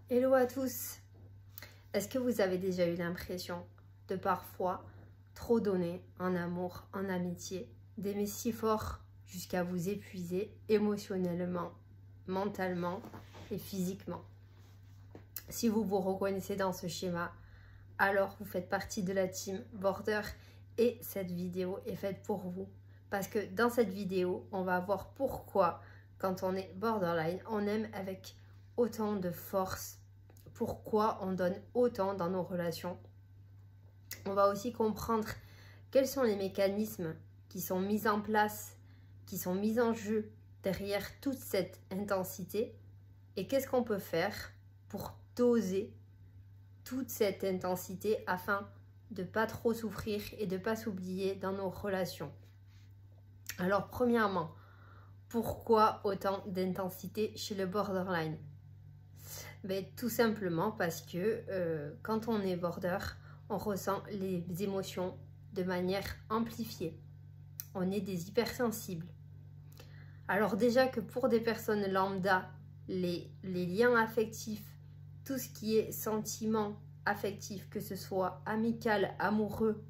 Hello à tous. Est-ce que vous avez déjà eu l'impression de parfois trop donner en amour, en amitié, d'aimer si fort jusqu'à vous épuiser émotionnellement, mentalement et physiquement? Si vous vous reconnaissez dans ce schéma, alors vous faites partie de la team Border et cette vidéo est faite pour vous. Parce que dans cette vidéo, on va voir pourquoi quand on est borderline, on aime avec autant de force, pourquoi on donne autant dans nos relations. On va aussi comprendre quels sont les mécanismes qui sont mis en place, qui sont mis en jeu derrière toute cette intensité et qu'est-ce qu'on peut faire pour doser toute cette intensité afin de ne pas trop souffrir et de ne pas s'oublier dans nos relations. Alors premièrement, pourquoi autant d'intensité chez le borderline? Tout simplement parce que quand on est border, on ressent les émotions de manière amplifiée. On est des hypersensibles. Alors déjà que pour des personnes lambda, les liens affectifs, tout ce qui est sentiment affectif, que ce soit amical, amoureux,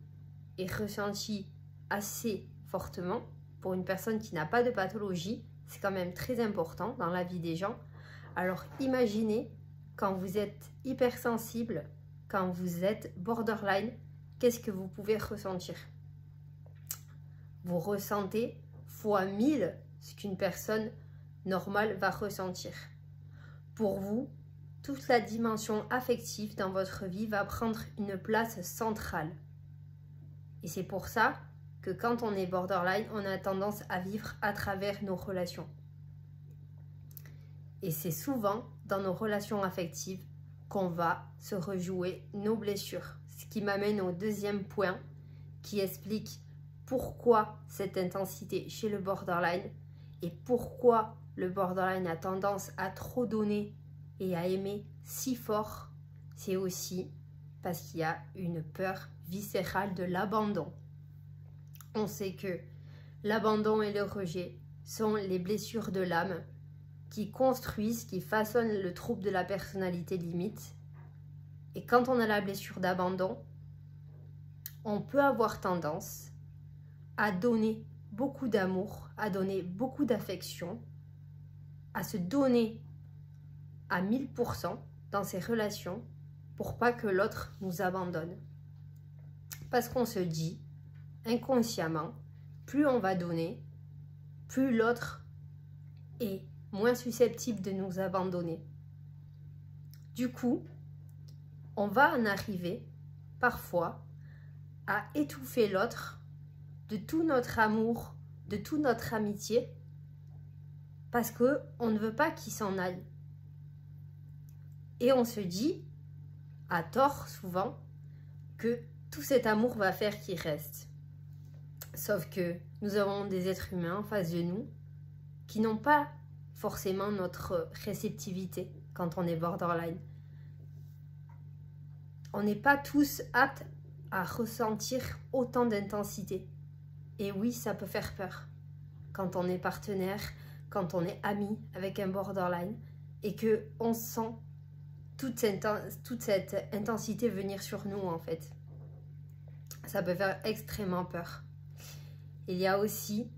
est ressenti assez fortement. Pour une personne qui n'a pas de pathologie, c'est quand même très important dans la vie des gens. Alors imaginez quand vous êtes hypersensible, quand vous êtes borderline, qu'est-ce que vous pouvez ressentir? Vous ressentez fois 1000 ce qu'une personne normale va ressentir. Pour vous, toute la dimension affective dans votre vie va prendre une place centrale. Et c'est pour ça que quand on est borderline, on a tendance à vivre à travers nos relations. Et c'est souvent dans nos relations affectives qu'on va se rejouer nos blessures. Ce qui m'amène au deuxième point qui explique pourquoi cette intensité chez le borderline et pourquoi le borderline a tendance à trop donner et à aimer si fort. C'est aussi parce qu'il y a une peur viscérale de l'abandon. On sait que l'abandon et le rejet sont les blessures de l'âme qui construisent, qui façonnent le trouble de la personnalité limite. Et quand on a la blessure d'abandon, on peut avoir tendance à donner beaucoup d'amour, à donner beaucoup d'affection, à se donner à 1000% dans ses relations pour pas que l'autre nous abandonne. Parce qu'on se dit, inconsciemment, plus on va donner, plus l'autre est moins susceptible de nous abandonner. Du coup, on va en arriver parfois à étouffer l'autre de tout notre amour, de toute notre amitié, parce qu'on ne veut pas qu'il s'en aille. Et on se dit, à tort souvent, que tout cet amour va faire qu'il reste. Sauf que nous avons des êtres humains en face de nous qui n'ont pas forcément notre réceptivité quand on est borderline. On n'est pas tous aptes à ressentir autant d'intensité. Et oui, ça peut faire peur quand on est partenaire, quand on est ami avec un borderline et qu'on sent toute cette intensité venir sur nous en fait. Ça peut faire extrêmement peur. Il y a aussi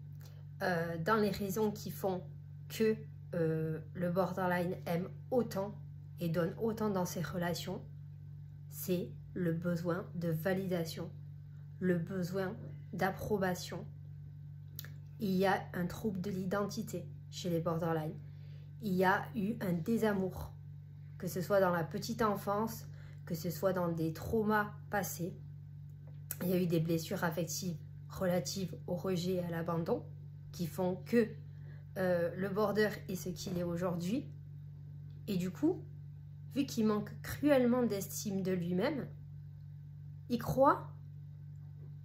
dans les raisons qui font que le borderline aime autant et donne autant dans ses relations, c'est le besoin de validation, le besoin d'approbation. Il y a un trouble de l'identité chez les borderline. Il y a eu un désamour, que ce soit dans la petite enfance, que ce soit dans des traumas passés. Il y a eu des blessures affectives relatives au rejet et à l'abandon qui font que le border est ce qu'il est aujourd'hui. Et du coup, vu qu'il manque cruellement d'estime de lui-même, il croit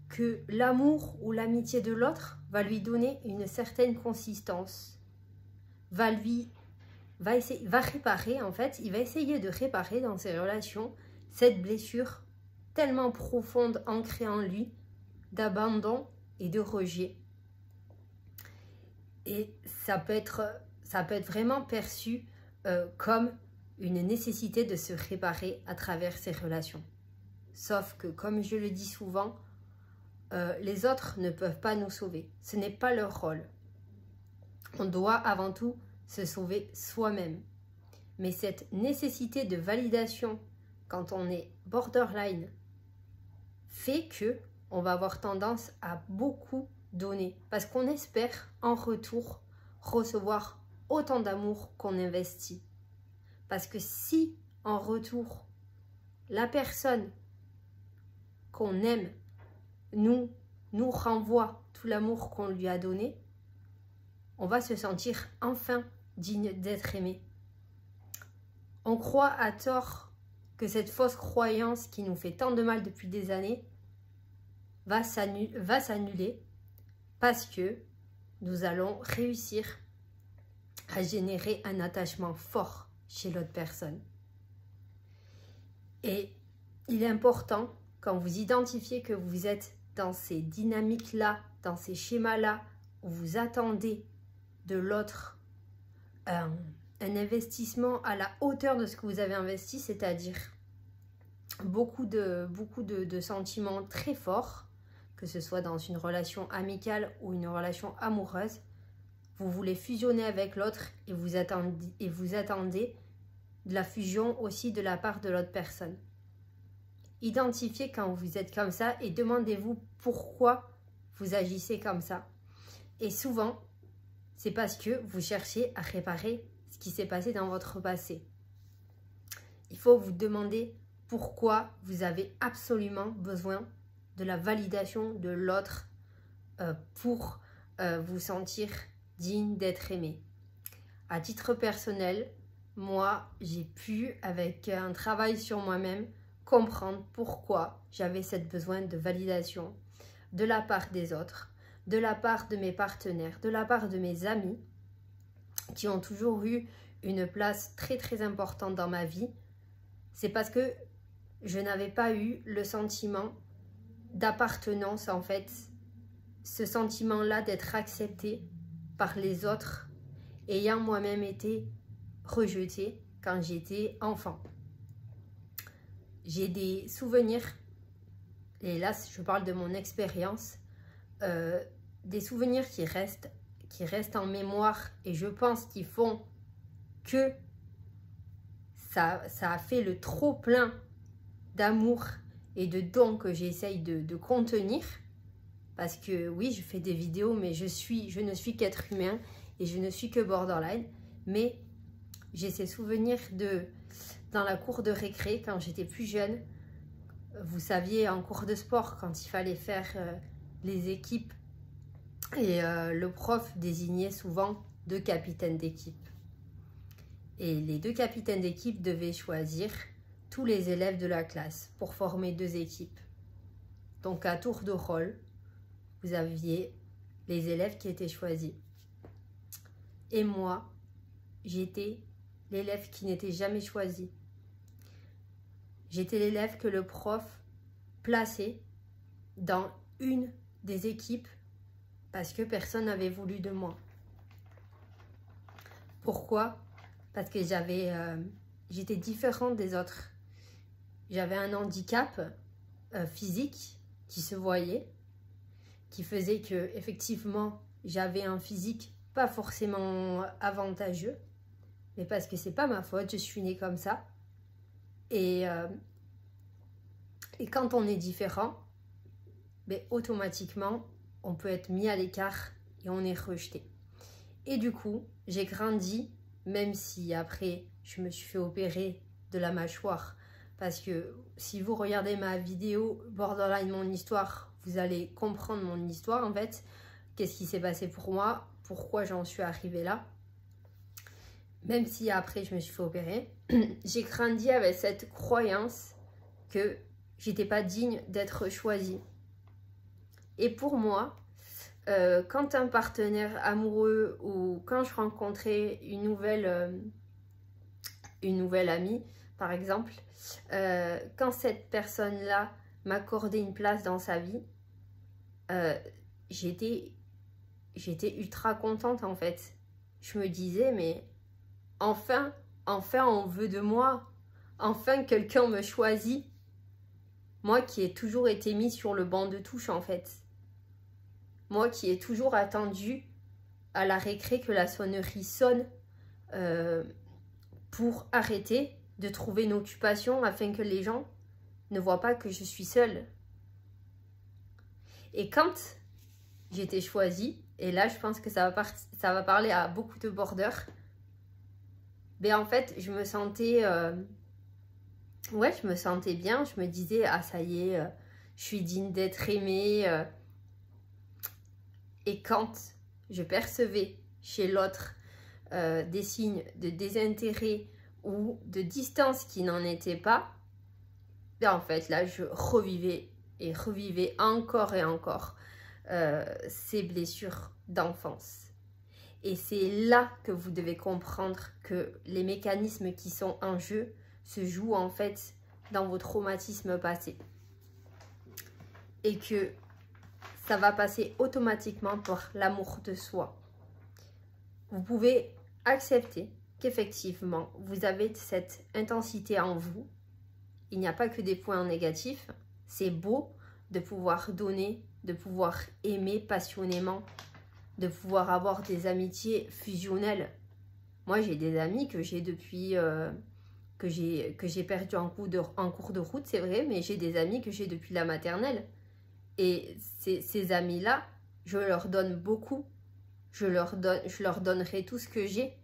que l'amour ou l'amitié de l'autre va lui donner une certaine consistance, va réparer, en fait, il va essayer de réparer dans ses relations cette blessure tellement profonde ancrée en lui d'abandon et de rejet. Et ça peut être vraiment perçu comme une nécessité de se réparer à travers ces relations. Sauf que, comme je le dis souvent, les autres ne peuvent pas nous sauver. Ce n'est pas leur rôle. On doit avant tout se sauver soi-même. Mais cette nécessité de validation, quand on est borderline, fait que on va avoir tendance à beaucoup donner. Parce qu'on espère en retour recevoir autant d'amour qu'on investit. Parce que si en retour, la personne qu'on aime nous renvoie tout l'amour qu'on lui a donné, on va se sentir enfin digne d'être aimé. On croit à tort que cette fausse croyance qui nous fait tant de mal depuis des années va s'annuler parce que nous allons réussir à générer un attachement fort chez l'autre personne. Et il est important, quand vous identifiez que vous êtes dans ces dynamiques-là, dans ces schémas-là, où vous attendez de l'autre un investissement à la hauteur de ce que vous avez investi, c'est-à-dire beaucoup de sentiments très forts, que ce soit dans une relation amicale ou une relation amoureuse, vous voulez fusionner avec l'autre et vous attendez de la fusion aussi de la part de l'autre personne. Identifiez quand vous êtes comme ça et demandez-vous pourquoi vous agissez comme ça. Et souvent, c'est parce que vous cherchez à réparer ce qui s'est passé dans votre passé. Il faut vous demander pourquoi vous avez absolument besoin de la validation de l'autre pour vous sentir digne d'être aimé. À titre personnel, moi, j'ai pu, avec un travail sur moi-même, comprendre pourquoi j'avais cette besoin de validation de la part des autres, de la part de mes partenaires, de la part de mes amis, qui ont toujours eu une place très très importante dans ma vie. C'est parce que je n'avais pas eu le sentiment d'appartenance, en fait, ce sentiment-là d'être accepté par les autres, ayant moi-même été rejetée quand j'étais enfant. J'ai des souvenirs, et là je parle de mon expérience, des souvenirs qui restent en mémoire, et je pense qu'ils font que ça a fait le trop plein d'amour et de dons que j'essaye de contenir, parce que oui, je fais des vidéos, mais je ne suis qu'être humain et je ne suis que borderline. Mais j'ai ces souvenirs dans la cour de récré quand j'étais plus jeune. Vous saviez, en cours de sport, quand il fallait faire les équipes, et le prof désignait souvent 2 capitaines d'équipe. Et les 2 capitaines d'équipe devaient choisir tous les élèves de la classe pour former 2 équipes. Donc à tour de rôle, vous aviez les élèves qui étaient choisis. Et moi, j'étais l'élève qui n'était jamais choisi. J'étais l'élève que le prof plaçait dans une des équipes parce que personne n'avait voulu de moi. Pourquoi? Parce que j'étais différente des autres. J'avais un handicap physique qui se voyait, qui faisait que effectivement j'avais un physique pas forcément avantageux, mais parce que c'est pas ma faute, je suis née comme ça. Et quand on est différent, ben, automatiquement on peut être mis à l'écart et on est rejeté. Et du coup, j'ai grandi, même si après je me suis fait opérer de la mâchoire, parce que si vous regardez ma vidéo Borderline mon histoire, vous allez comprendre mon histoire en fait, qu'est-ce qui s'est passé pour moi, pourquoi j'en suis arrivée là. Même si après je me suis fait opérer, j'ai grandi avec cette croyance que j'étais pas digne d'être choisie. Et pour moi, quand un partenaire amoureux ou quand je rencontrais une nouvelle amie, par exemple, quand cette personne-là m'accordait une place dans sa vie, j'étais ultra contente en fait. Je me disais, mais enfin, enfin on veut de moi, enfin quelqu'un me choisit. Moi qui ai toujours été mise sur le banc de touche en fait. Moi qui ai toujours attendu à la récré que la sonnerie sonne pour arrêter de trouver une occupation afin que les gens ne voient pas que je suis seule. Et quand j'ai été choisie, et là je pense que ça va parler à beaucoup de borders, ben en fait je me sentais ouais, je me sentais bien, je me disais ah ça y est, je suis digne d'être aimée. Et quand je percevais chez l'autre des signes de désintérêt ou de distance qui n'en étaient pas, ben en fait là je revivais et revivais encore et encore ces blessures d'enfance. Et c'est là que vous devez comprendre que les mécanismes qui sont en jeu se jouent en fait dans vos traumatismes passés. Et que ça va passer automatiquement par l'amour de soi. Vous pouvez accepter qu'effectivement, vous avez cette intensité en vous. Il n'y a pas que des points négatifs. C'est beau de pouvoir donner, de pouvoir aimer passionnément, de pouvoir avoir des amitiés fusionnelles. Moi, j'ai des amis que j'ai depuis... que j'ai perdu en cours de route, c'est vrai, mais j'ai des amis que j'ai depuis la maternelle. Et ces amis-là, je leur donne beaucoup. Je leur donnerai tout ce que j'ai.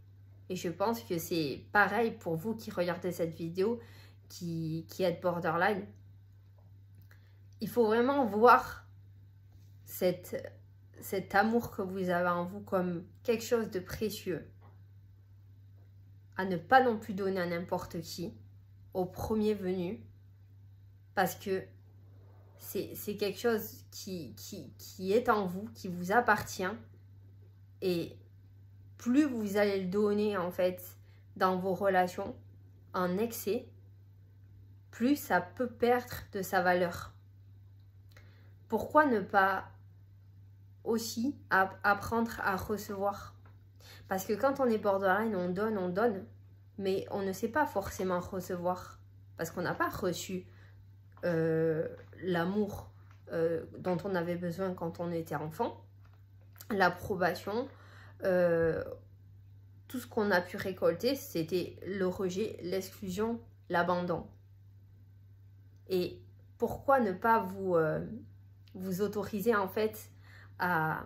Et je pense que c'est pareil pour vous qui regardez cette vidéo, qui êtes borderline. Il faut vraiment voir cet amour que vous avez en vous comme quelque chose de précieux. À ne pas non plus donner à n'importe qui, au premier venu, parce que c'est quelque chose qui est en vous, qui vous appartient. Et plus vous allez le donner en fait dans vos relations en excès, plus ça peut perdre de sa valeur. Pourquoi ne pas aussi apprendre à recevoir? Parce que quand on est borderline, on donne, mais on ne sait pas forcément recevoir. Parce qu'on n'a pas reçu l'amour dont on avait besoin quand on était enfant, l'approbation, tout ce qu'on a pu récolter, c'était le rejet, l'exclusion, l'abandon. Et pourquoi ne pas vous autoriser en fait à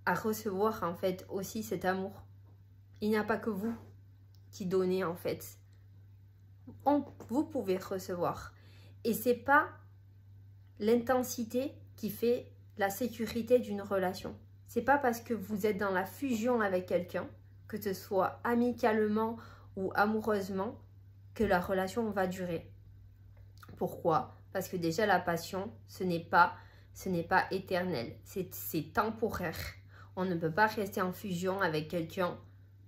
recevoir en fait aussi cet amour? Il n'y a pas que vous qui donnez en fait. Vous pouvez recevoir. Et c'est pas l'intensité qui fait la sécurité d'une relation. C'est pas parce que vous êtes dans la fusion avec quelqu'un, que ce soit amicalement ou amoureusement, que la relation va durer. Pourquoi? Parce que déjà la passion, ce n'est pas éternel, c'est temporaire. On ne peut pas rester en fusion avec quelqu'un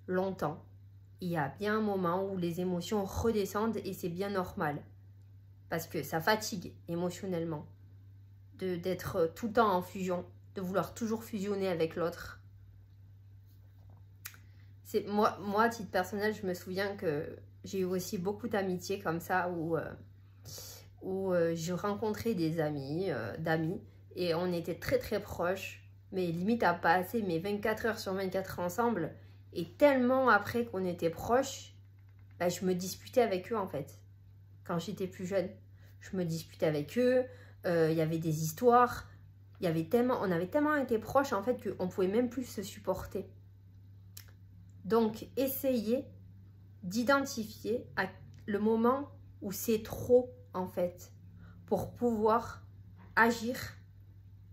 longtemps. Il y a bien un moment où les émotions redescendent et c'est bien normal. Parce que ça fatigue émotionnellement d'être tout le temps en fusion, de vouloir toujours fusionner avec l'autre. Moi, à titre personnel, je me souviens que j'ai eu aussi beaucoup d'amitiés comme ça où je rencontrais des amis, d'amis, et on était très très proches, mais limite à passer mes 24 heures sur 24 ensemble. Et tellement après qu'on était proches, bah, je me disputais avec eux en fait. Quand j'étais plus jeune, je me disputais avec eux. Il y avait des histoires. On avait tellement été proches en fait qu'on ne pouvait même plus se supporter. Donc, essayez d'identifier le moment où c'est trop en fait, pour pouvoir agir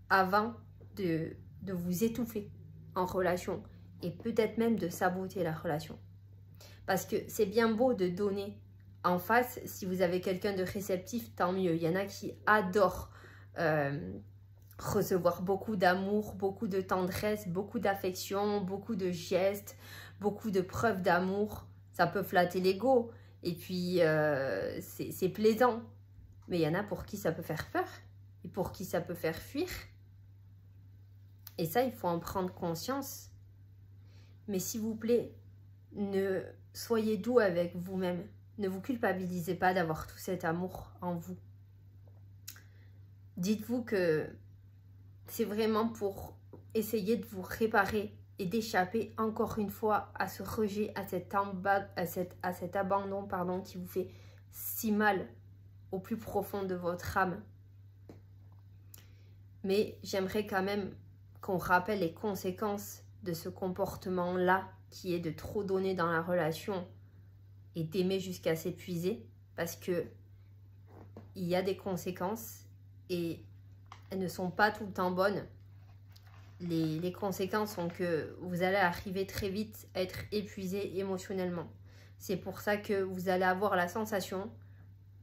avant de vous étouffer en relation. Et peut-être même de saboter la relation. Parce que c'est bien beau de donner en face. Si vous avez quelqu'un de réceptif, tant mieux. Il y en a qui adorent recevoir beaucoup d'amour, beaucoup de tendresse, beaucoup d'affection, beaucoup de gestes, beaucoup de preuves d'amour. Ça peut flatter l'ego. Et puis, c'est plaisant. Mais il y en a pour qui ça peut faire peur. Et pour qui ça peut faire fuir. Et ça, il faut en prendre conscience. Mais s'il vous plaît, ne soyez doux avec vous-même. Ne vous culpabilisez pas d'avoir tout cet amour en vous. Dites-vous que c'est vraiment pour essayer de vous réparer et d'échapper encore une fois à ce rejet, à cet abandon pardon, qui vous fait si mal au plus profond de votre âme. Mais j'aimerais quand même qu'on rappelle les conséquences de ce comportement-là qui est de trop donner dans la relation et d'aimer jusqu'à s'épuiser, parce que il y a des conséquences et elles ne sont pas tout le temps bonnes. Les conséquences sont que vous allez arriver très vite à être épuisé émotionnellement. C'est pour ça que vous allez avoir la sensation,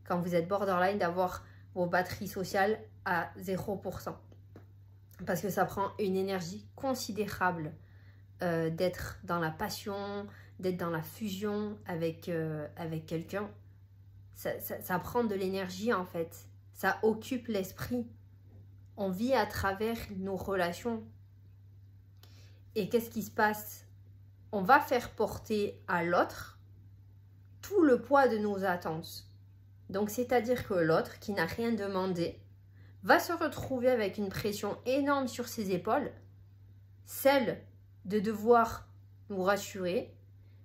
quand vous êtes borderline, d'avoir vos batteries sociales à 0%. Parce que ça prend une énergie considérable d'être dans la passion, d'être dans la fusion avec quelqu'un. Ça prend de l'énergie en fait. Ça occupe l'esprit. On vit à travers nos relations. Et qu'est-ce qui se passe? On va faire porter à l'autre tout le poids de nos attentes. Donc c'est-à-dire que l'autre, qui n'a rien demandé, va se retrouver avec une pression énorme sur ses épaules, celle de devoir nous rassurer,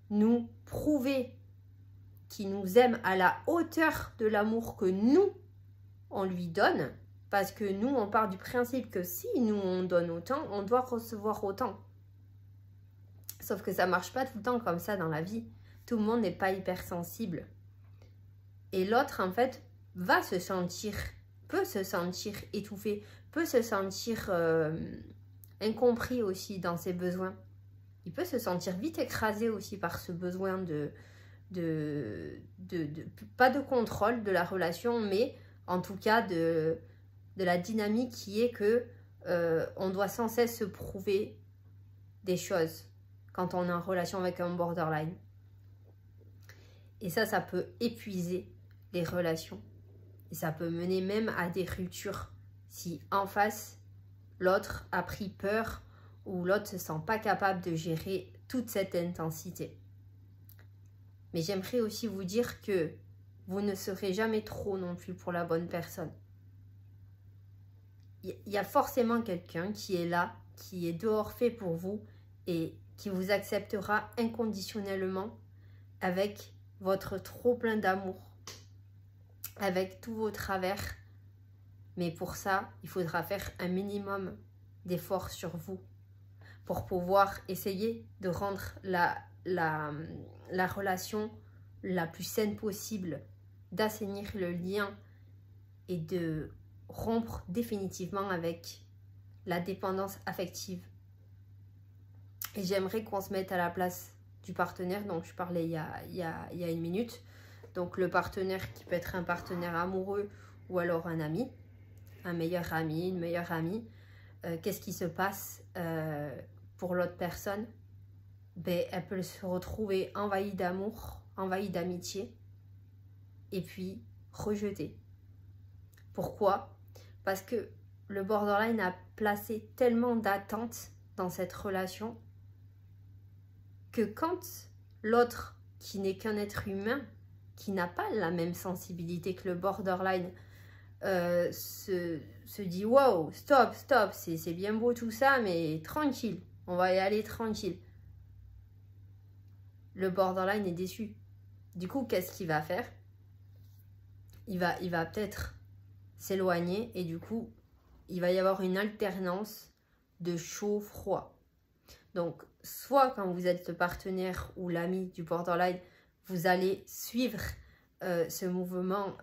nous prouver qu'il nous aime à la hauteur de l'amour que nous, on lui donne, parce que nous, on part du principe que si nous, on donne autant, on doit recevoir autant. Sauf que ça ne marche pas tout le temps comme ça dans la vie. Tout le monde n'est pas hypersensible. Et l'autre, en fait, peut se sentir étouffé, peut se sentir incompris aussi dans ses besoins. Il peut se sentir vite écrasé aussi par ce besoin pas de contrôle de la relation, mais en tout cas de la dynamique qui est que on doit sans cesse se prouver des choses quand on est en relation avec un borderline. Et ça peut épuiser les relations. Et ça peut mener même à des ruptures si en face, l'autre a pris peur ou l'autre ne se sent pas capable de gérer toute cette intensité. Mais j'aimerais aussi vous dire que vous ne serez jamais trop non plus pour la bonne personne. Il y a forcément quelqu'un qui est là, qui est dehors fait pour vous et qui vous acceptera inconditionnellement avec votre trop plein d'amour, avec tous vos travers. Mais pour ça, il faudra faire un minimum d'efforts sur vous pour pouvoir essayer de rendre la relation la plus saine possible, d'assainir le lien et de rompre définitivement avec la dépendance affective. Et j'aimerais qu'on se mette à la place du partenaire dont je parlais il y a une minute. Donc le partenaire qui peut être un partenaire amoureux ou alors un ami, un meilleur ami, une meilleure amie. Qu'est-ce qui se passe pour l'autre personne? Elle peut se retrouver envahie d'amour, envahie d'amitié et puis rejetée. Pourquoi? Parce que le borderline a placé tellement d'attentes dans cette relation que quand l'autre, qui n'est qu'un être humain, qui n'a pas la même sensibilité que le borderline, se dit wow, stop, c'est bien beau tout ça, mais tranquille, on va y aller tranquille. Le borderline est déçu. Du coup, qu'est-ce qu'il va faire? Il va peut-être s'éloigner et du coup, il va y avoir une alternance de chaud-froid. Donc, soit quand vous êtes le partenaire ou l'ami du borderline, vous allez suivre ce mouvement,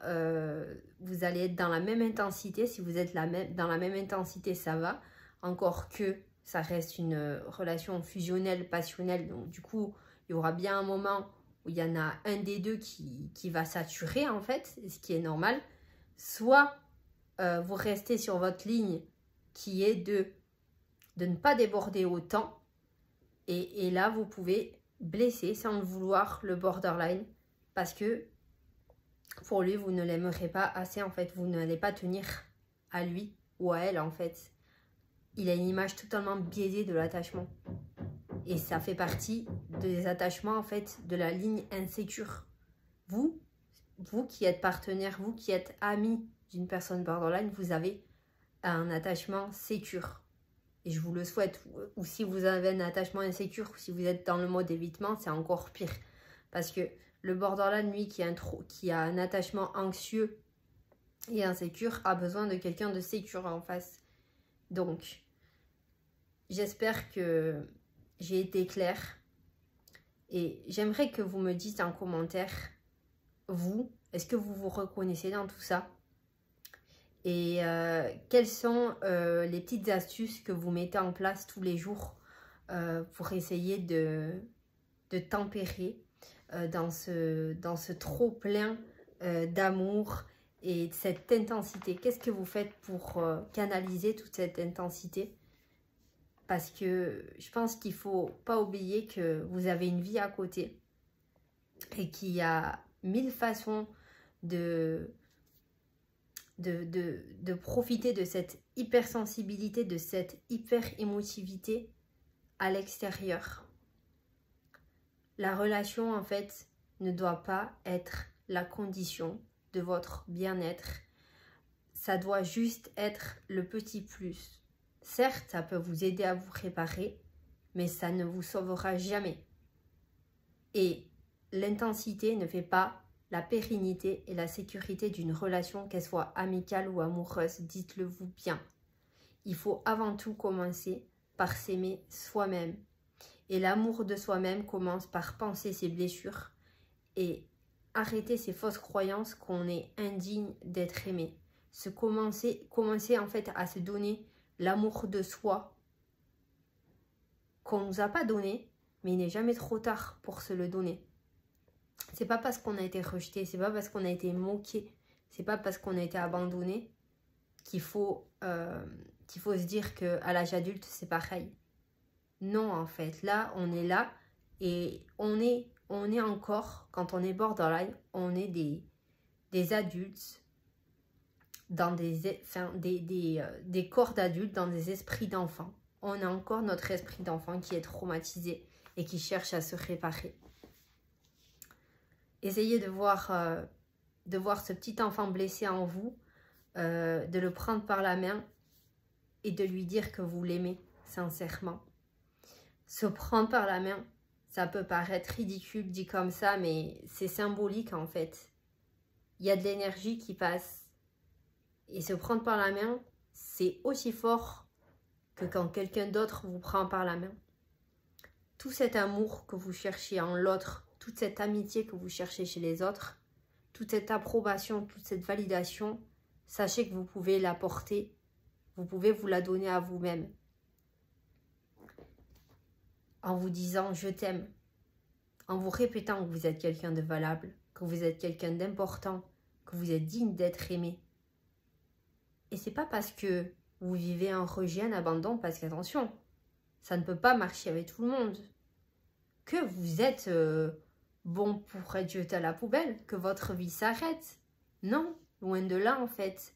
vous allez être dans la même intensité. Si vous êtes dans la même intensité, ça va. Encore que ça reste une relation fusionnelle, passionnelle. Donc, du coup, il y aura bien un moment où il y en a un des deux qui va saturer, en fait, ce qui est normal. Soit vous restez sur votre ligne qui est de ne pas déborder autant. Et là, vous pouvez blesser sans le vouloir le borderline parce que pour lui, vous ne l'aimerez pas assez, en fait. Vous n'allez pas tenir à lui ou à elle, en fait. Il a une image totalement biaisée de l'attachement. Et ça fait partie des attachements, en fait, de la ligne insécure. Vous qui êtes partenaire, vous qui êtes ami d'une personne borderline, vous avez un attachement sécure. Et je vous le souhaite. Ou si vous avez un attachement insécure, ou si vous êtes dans le mode évitement, c'est encore pire. Parce que le borderline, lui, qui a un attachement anxieux et insécure, a besoin de quelqu'un de sécure en face. Donc, j'espère que j'ai été claire. Et j'aimerais que vous me dites en commentaire, vous, est-ce que vous vous reconnaissez dans tout ça? Et quelles sont les petites astuces que vous mettez en place tous les jours pour essayer de tempérer dans ce trop plein d'amour et de cette intensité? Qu'est-ce que vous faites pour canaliser toute cette intensité? Parce que je pense qu'il ne faut pas oublier que vous avez une vie à côté et qu'il y a 1000 façons de profiter de cette hypersensibilité, de cette hyper-émotivité à l'extérieur. La relation, en fait, ne doit pas être la condition de votre bien-être. Ça doit juste être le petit plus. Certes, ça peut vous aider à vous réparer, mais ça ne vous sauvera jamais. Et l'intensité ne fait pas la pérennité et la sécurité d'une relation, qu'elle soit amicale ou amoureuse, dites-le vous bien. Il faut avant tout commencer par s'aimer soi-même. Et l'amour de soi-même commence par penser ses blessures et arrêter ces fausses croyances qu'on est indigne d'être aimé. Commencer en fait à se donner l'amour de soi qu'on ne nous a pas donné, mais il n'est jamais trop tard pour se le donner. C'est pas parce qu'on a été rejeté, c'est pas parce qu'on a été moqué, c'est pas parce qu'on a été abandonné qu'il faut se dire qu'à l'âge adulte c'est pareil. Non, en fait, là on est là et on est encore, quand on est borderline, on est des adultes dans des corps d'adultes, dans des esprits d'enfants. On a encore notre esprit d'enfant qui est traumatisé et qui cherche à se réparer. Essayez de voir ce petit enfant blessé en vous, de le prendre par la main et de lui dire que vous l'aimez sincèrement. Se prendre par la main, ça peut paraître ridicule dit comme ça, mais c'est symbolique en fait. Il y a de l'énergie qui passe. Et se prendre par la main, c'est aussi fort que quand quelqu'un d'autre vous prend par la main. Tout cet amour que vous cherchez en l'autre, toute cette amitié que vous cherchez chez les autres, toute cette approbation, toute cette validation, sachez que vous pouvez l'apporter, vous pouvez vous la donner à vous-même. En vous disant « je t'aime », en vous répétant que vous êtes quelqu'un de valable, que vous êtes quelqu'un d'important, que vous êtes digne d'être aimé. Et c'est pas parce que vous vivez un rejet, un abandon, parce qu'attention, ça ne peut pas marcher avec tout le monde, que vous êtes bon pour être jeté à la poubelle, que votre vie s'arrête. Non, loin de là en fait.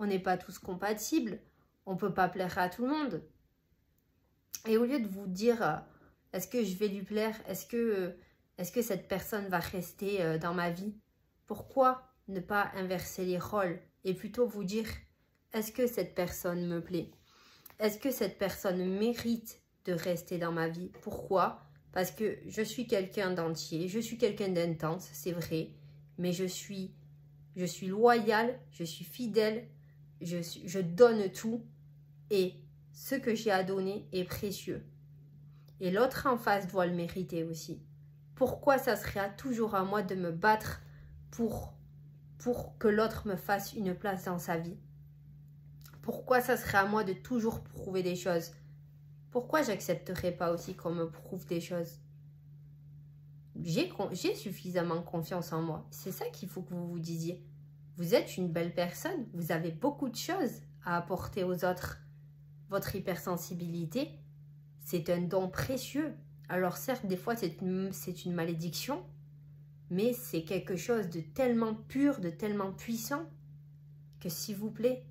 On n'est pas tous compatibles, on ne peut pas plaire à tout le monde. Et au lieu de vous dire, est-ce que je vais lui plaire, est-ce que cette personne va rester dans ma vie, pourquoi ne pas inverser les rôles et plutôt vous dire, est-ce que cette personne me plaît? Est-ce que cette personne mérite de rester dans ma vie? Pourquoi? Parce que je suis quelqu'un d'entier, je suis quelqu'un d'intense, c'est vrai, mais je suis loyale, je suis fidèle, je donne tout et ce que j'ai à donner est précieux. Et l'autre en face doit le mériter aussi. Pourquoi ça serait toujours à moi de me battre pour que l'autre me fasse une place dans sa vie? Pourquoi ça serait à moi de toujours prouver des choses? Pourquoi j'accepterais pas aussi qu'on me prouve des choses? J'ai suffisamment confiance en moi. C'est ça qu'il faut que vous vous disiez. Vous êtes une belle personne. Vous avez beaucoup de choses à apporter aux autres. Votre hypersensibilité, c'est un don précieux. Alors certes, des fois, c'est une malédiction, mais c'est quelque chose de tellement pur, de tellement puissant, que s'il vous plaît,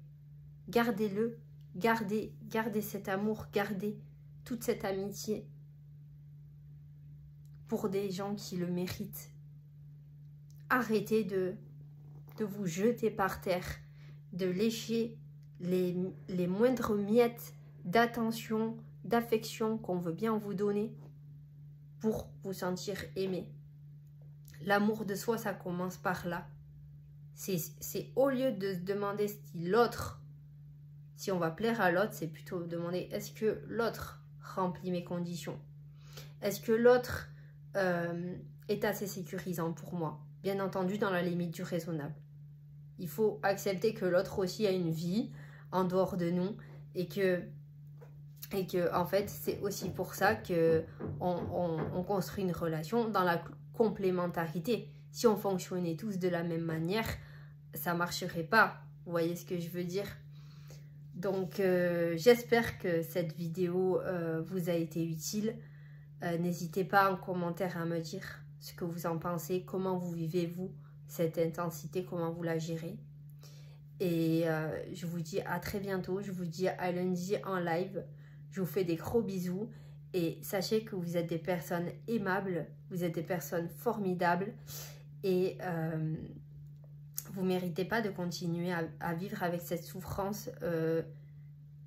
gardez-le, gardez cet amour, gardez toute cette amitié. pour des gens qui le méritent. Arrêtez de vous jeter par terre, de lécher les moindres miettes d'attention, d'affection qu'on veut bien vous donner pour vous sentir aimé. L'amour de soi, ça commence par là. C'est au lieu de se demander si on va plaire à l'autre, c'est plutôt demander est-ce que l'autre remplit mes conditions? Est-ce que l'autre est assez sécurisant pour moi? Bien entendu, dans la limite du raisonnable. Il faut accepter que l'autre aussi a une vie en dehors de nous et que en fait, c'est aussi pour ça que on construit une relation dans la complémentarité. Si on fonctionnait tous de la même manière, ça marcherait pas. Vous voyez ce que je veux dire? Donc, j'espère que cette vidéo vous a été utile. N'hésitez pas en commentaire à me dire ce que vous en pensez, comment vous vivez-vous cette intensité, comment vous la gérez. Et je vous dis à très bientôt, je vous dis à lundi en live. Je vous fais des gros bisous et sachez que vous êtes des personnes aimables, vous êtes des personnes formidables et vous ne méritez pas de continuer à vivre avec cette souffrance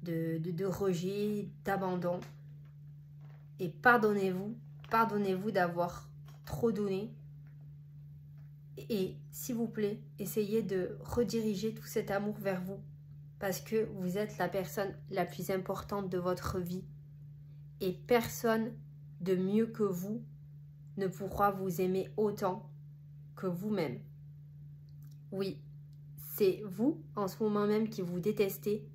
de rejet, d'abandon. Et pardonnez-vous d'avoir trop donné. Et s'il vous plaît, essayez de rediriger tout cet amour vers vous. Parce que vous êtes la personne la plus importante de votre vie. Et personne de mieux que vous ne pourra vous aimer autant que vous-même. Oui, c'est vous, en ce moment même, qui vous détestez,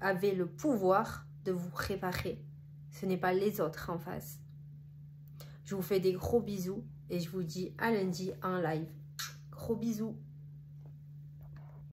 avez le pouvoir de vous réparer. Ce n'est pas les autres en face. Je vous fais des gros bisous et je vous dis à lundi en live. Gros bisous.